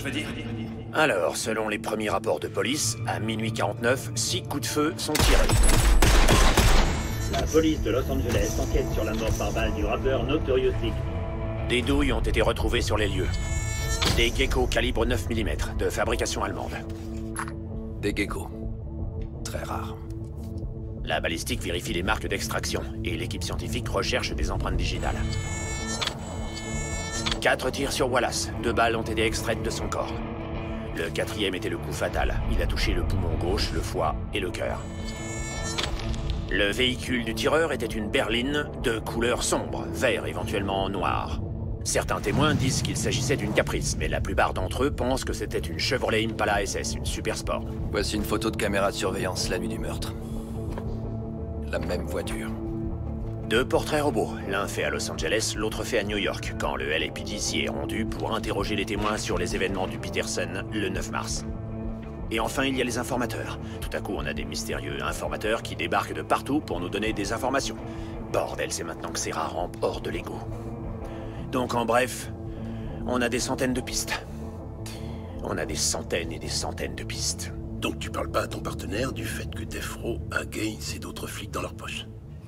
je veux dire. Alors, selon les premiers rapports de police, à minuit 49, 6 coups de feu sont tirés. La police de Los Angeles enquête sur la mort par balle du rappeur Notorious Big. Des douilles ont été retrouvées sur les lieux. Des geckos calibre 9 mm, de fabrication allemande. Des geckos. Très rares. La balistique vérifie les marques d'extraction, et l'équipe scientifique recherche des empreintes digitales. 4 tirs sur Wallace, 2 balles ont été extraites de son corps. Le 4e était le coup fatal. Il a touché le poumon gauche, le foie et le cœur. Le véhicule du tireur était une berline de couleur sombre, vert éventuellement noir. Certains témoins disent qu'il s'agissait d'une Caprice, mais la plupart d'entre eux pensent que c'était une Chevrolet Impala SS, une super sport. Voici une photo de caméra de surveillance la nuit du meurtre. La même voiture. 2 portraits robots, l'un fait à Los Angeles, l'autre fait à New York, quand le LAPD s'y est rendu pour interroger les témoins sur les événements du Peterson le 9 mars. Et enfin, il y a les informateurs. Tout à coup, on a des mystérieux informateurs qui débarquent de partout pour nous donner des informations. Bordel, c'est maintenant que ces rats rampent hors de l'ego. Donc, en bref, on a des centaines de pistes. On a des centaines et des centaines de pistes. Donc tu parles pas à ton partenaire du fait que Death Row a Gaines et d'autres flics dans leur poche?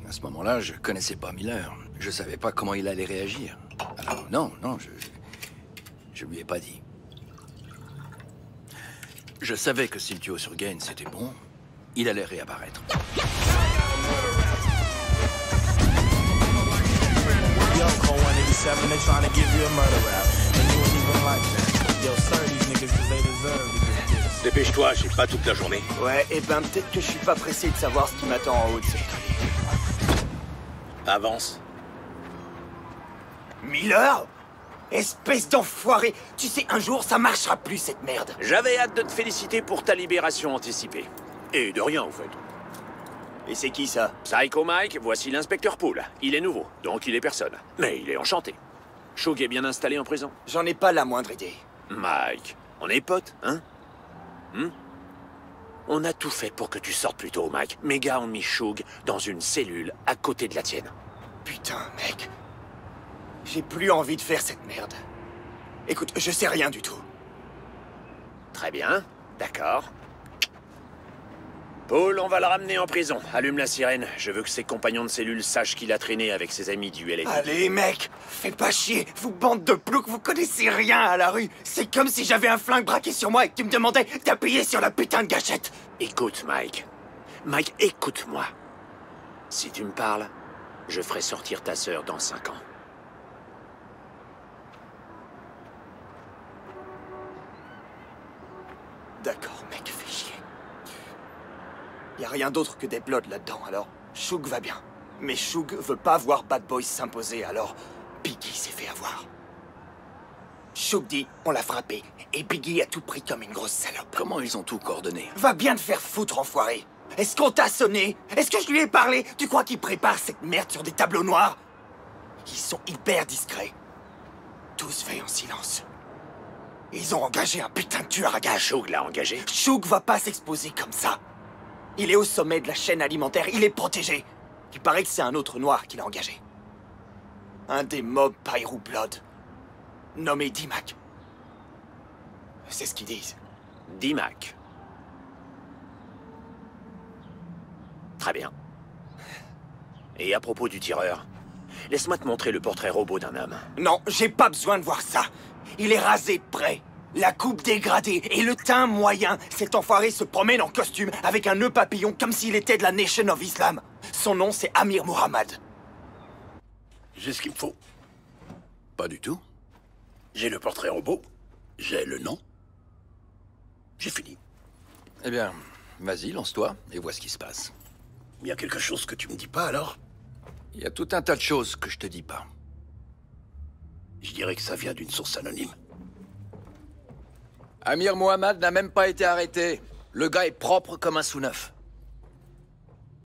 À ce moment-là, je connaissais pas Miller. Je savais pas comment il allait réagir. Alors, non, je lui ai pas dit. Je savais que si le duo sur Gaines c'était bon, il allait réapparaître. Dépêche-toi, j'ai pas toute la journée. Ouais, et ben peut-être que je suis pas pressé de savoir ce qui m'attend en haut de cette colline. Avance. Miller? Espèce d'enfoiré! Tu sais, un jour, ça marchera plus, cette merde. J'avais hâte de te féliciter pour ta libération anticipée. Et de rien, en fait. Et c'est qui, ça? Psycho Mike, voici l'inspecteur Poole. Il est nouveau, donc il est personne. Mais il est enchanté. Shug est bien installé en prison. J'en ai pas la moindre idée. Mike, on est potes, hein? On a tout fait pour que tu sortes plus tôt, Mike. Mes gars ont mis Shug dans une cellule à côté de la tienne. Putain, mec. J'ai plus envie de faire cette merde. Écoute, je sais rien du tout. Très bien, d'accord. Paul, on va le ramener en prison. Allume la sirène. Je veux que ses compagnons de cellule sachent qu'il a traîné avec ses amis du LA. Allez, mec, fais pas chier. Vous, bande de ploucs, vous connaissez rien à la rue. C'est comme si j'avais un flingue braqué sur moi et que tu me demandais d'appuyer sur la putain de gâchette. Écoute, Mike. Mike, écoute-moi. Si tu me parles, je ferai sortir ta sœur dans 5 ans. D'accord, mec, fais chier. Y a rien d'autre que des bloods là-dedans, alors Shug va bien. Mais Shug veut pas voir Bad Boys s'imposer, alors Biggie s'est fait avoir. Shug dit, on l'a frappé, et Biggie a tout pris comme une grosse salope. Comment ils ont tout coordonné? Va bien te faire foutre, enfoiré. Est-ce qu'on t'a sonné? Est-ce que je lui ai parlé? Tu crois qu'ils préparent cette merde sur des tableaux noirs? Ils sont hyper discrets. Tous faits en silence. Ils ont engagé un putain de tueur à gages. Shug l'a engagé? Shug va pas s'exposer comme ça. Il est au sommet de la chaîne alimentaire, il est protégé. Il paraît que c'est un autre noir qui l'a engagé. Un des mobs Pyro Blood. Nommé D-Mac. C'est ce qu'ils disent. D-Mac. Très bien. Et à propos du tireur, laisse-moi te montrer le portrait robot d'un homme. Non, j'ai pas besoin de voir ça. Il est rasé de près. La coupe dégradée et le teint moyen. Cet enfoiré se promène en costume avec un nœud papillon comme s'il était de la Nation of Islam. Son nom, c'est Amir Mohammed. J'ai ce qu'il me faut. Pas du tout. J'ai le portrait robot. J'ai le nom. J'ai fini. Eh bien, vas-y, lance-toi et vois ce qui se passe. Il y a quelque chose que tu me dis pas, alors? Il y a tout un tas de choses que je te dis pas. Je dirais que ça vient d'une source anonyme. Amir Mohammed n'a même pas été arrêté. Le gars est propre comme un sous-neuf.